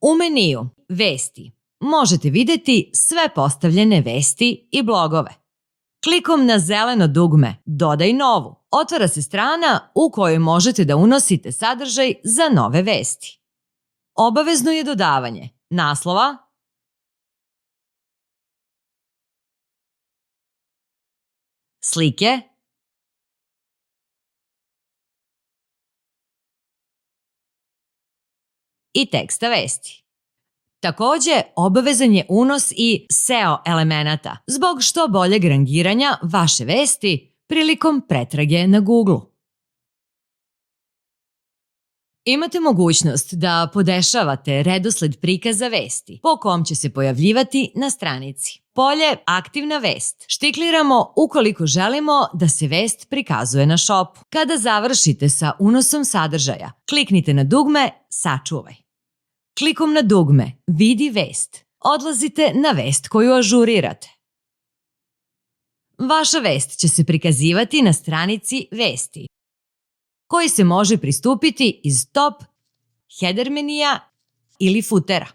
U meniju Vesti možete vidjeti sve postavljene vesti i blogove. Klikom na zeleno dugme Dodaj novu otvara se strana u kojoj možete da unosite sadržaj za nove vesti. Obavezno je dodavanje naslova, slike, i teksta vesti. Takođe, obavezan je unos i SEO elemenata zbog što boljeg rangiranja vaše vesti prilikom pretrage na Google. Imate mogućnost da podešavate redosled prikaza vesti po kom će se pojavljivati na stranici. Polje Aktivna vest štikliramo ukoliko želimo da se vest prikazuje na šopu. Kada završite sa unosom sadržaja, kliknite na dugme Sačuvaj. Klikom na dugme Vidi vest odlazite na vest koju ažurirate. Vaša vest će se prikazivati na stranici Vesti, koji se može pristupiti iz top, header menija ili futera.